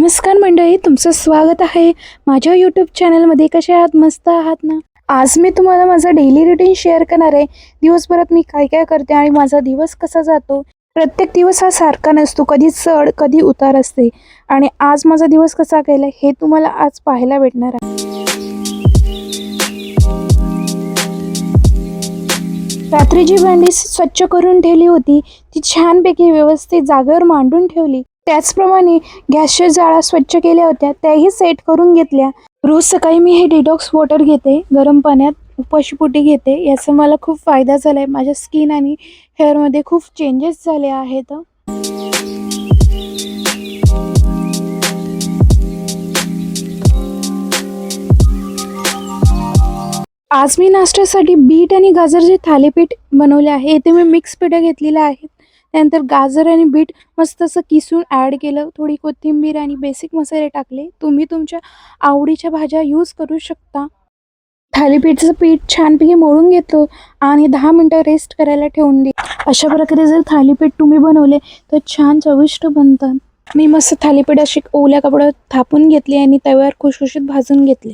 नमस्कार मंडळी, तुमचं स्वागत आहे माझ्या यूट्यूब चॅनलमध्ये. कसे आहात? मस्त आहात ना? आज मी तुम्हाला माझं डेली रुटीन शेअर करणार आहे. दिवसभरात मी काय काय करते आणि माझा दिवस कसा जातो. प्रत्येक दिवस हा सारखा नसतो, कधी चढ कधी उतार असते. आणि आज माझा दिवस कसा गेला हे तुम्हाला आज पाहायला भेटणार आहे. रात्री जी भांडी स्वच्छ करून ठेवली होती ती छानपैकी व्यवस्थित जागेवर मांडून ठेवली. त्याचप्रमाणे गॅसच्या जाळ्या स्वच्छ केल्या होत्या, त्याही सेट करून घेतल्या. रोज सकाळी मी हे डिटॉक्स वॉटर घेते, गरम पाण्यात उपाशीपोटी घेते. याचा मला खूप फायदा झाला आहे. माझ्या स्किन आणि हेअरमध्ये खूप चेंजेस झाले आहेत. आज मी नाश्त्यासाठी बीट आणि गाजरचे थालीपीठ बनवले आहे. इथे मी मिक्स पिठं घेतलेलं आहे. त्यानंतर गाजर आणि बीट मस्त असं किसून ॲड केलं. थोडी कोथिंबीर आणि बेसिक मसाले टाकले. तुम्ही तुमच्या आवडीच्या भाज्या यूज करू शकता. थालीपीठचं पीठ छानपैकी मळून घेतो आणि 10 मिनटं रेस्ट करायला ठेवून दे. अशा प्रकारे जर थालीपीठ तुम्ही बनवले तर छान चविष्ट बनतात. मी मस्त थालीपीठ अशी ओल्या कपड्यावर थापून घेतली आणि तव्यावर खुसखुशीत भाजून घेतले.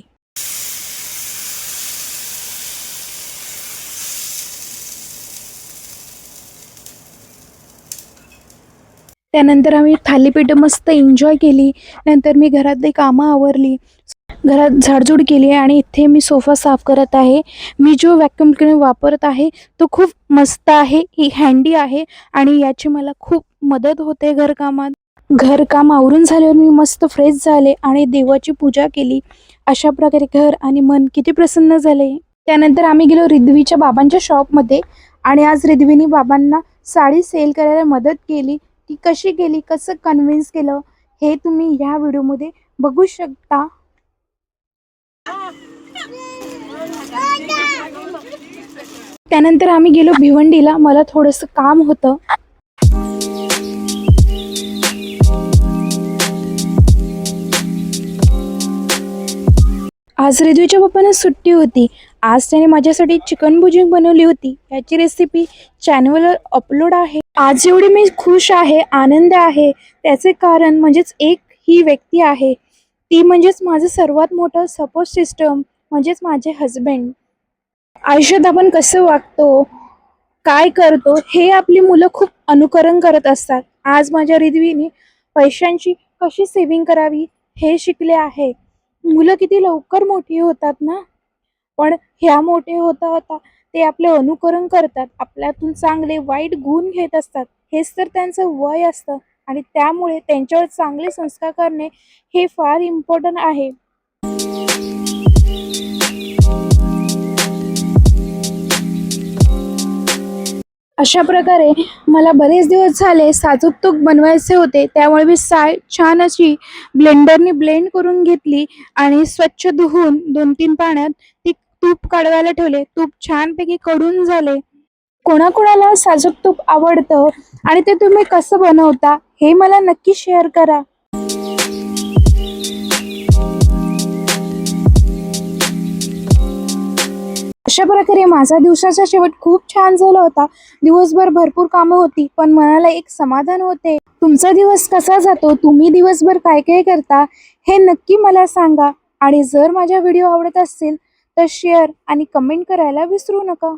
त्यानंतर आम्ही थालीपीठ मस्त एन्जॉय केली. नंतर मी घरातली कामं आवरली, घरात झाडझूड केली आणि इथे मी सोफा साफ करत आहे. मी जो व्हॅक्यूम क्लीनर वापरत आहे तो खूप मस्त आहे, ही हँडी आहे आणि याची मला खूप मदत होते घरकामात. घरकाम आवरून झाल्यावर मी मस्त फ्रेश झाले आणि देवाची पूजा केली. अशा प्रकारे घर आणि मन किती प्रसन्न झाले. त्यानंतर आम्ही गेलो रिद्वीच्या बाबांच्या शॉपमध्ये आणि आज रिद्वीने बाबांना साडी सेल करायला मदत केली. ती कशी केली, कसं कन्व्हिन्स केलं हे तुम्ही ह्या व्हिडिओमध्ये बघू शकता. त्यानंतर आम्ही गेलो भिवंडीला. मला थोडंसं काम होतं. आज रिद्वीच्या पप्पांना सुट्टी होती. आज त्याने माझ्यासाठी चिकन भुर्जी बनवली होती. याची रेसिपी चॅनलवर अपलोड आहे. आज एवढी मी खुश आहे, आनंद आहे, त्याचे कारण म्हणजेच एक ही व्यक्ती आहे. ती म्हणजेच माझं सर्वात मोठं सपोर्ट सिस्टम म्हणजेच माझे हजबंड. आयुष्यात आपण कसं वागतो, काय करतो हे आपली मुलं खूप अनुकरण करत असतात. आज माझ्या रिद्वीने पैशांची कशी सेव्हिंग करावी हे शिकले आहे. मुलं किती लवकर मोठी होतात ना, पण ह्या मोठे होता होता ते आपले अनुकरण करतात. आपल्यातून चांगले वाईट गुण घेत असतात. हेच तर त्यांचं वय असतं आणि त्यामुळे त्यांच्यावर चांगले संस्कार करणे हे फार इम्पॉर्टंट आहे. अशा प्रकारे मला बरेच दिवस झाले साजूक तूप बनवायचे होते. त्यामुळे मी छान अशी ब्लेंडरने ब्लेंड करून घेतली आणि स्वच्छ धुवून 2-3 पाण्यात ती तूप काढवायला ठेवले. तूप छानपैकी कडून झाले. कोणाकोणाला साजूक तूप आवडतं आणि ते तुम्ही कसं बनवता हे मला नक्की शेअर करा. अशा प्रकारे माझा दिवसाचा शेवट खूप छान झाला होता. दिवसभर भरपूर कामं होती पण मनाला एक समाधान होते. तुमचा दिवस कसा जातो, तुम्ही दिवसभर काय काय करता हे नक्की मला सांगा. आणि जर माझा व्हिडिओ आवडत असेल तर शेअर आणि कमेंट करायला विसरू नका.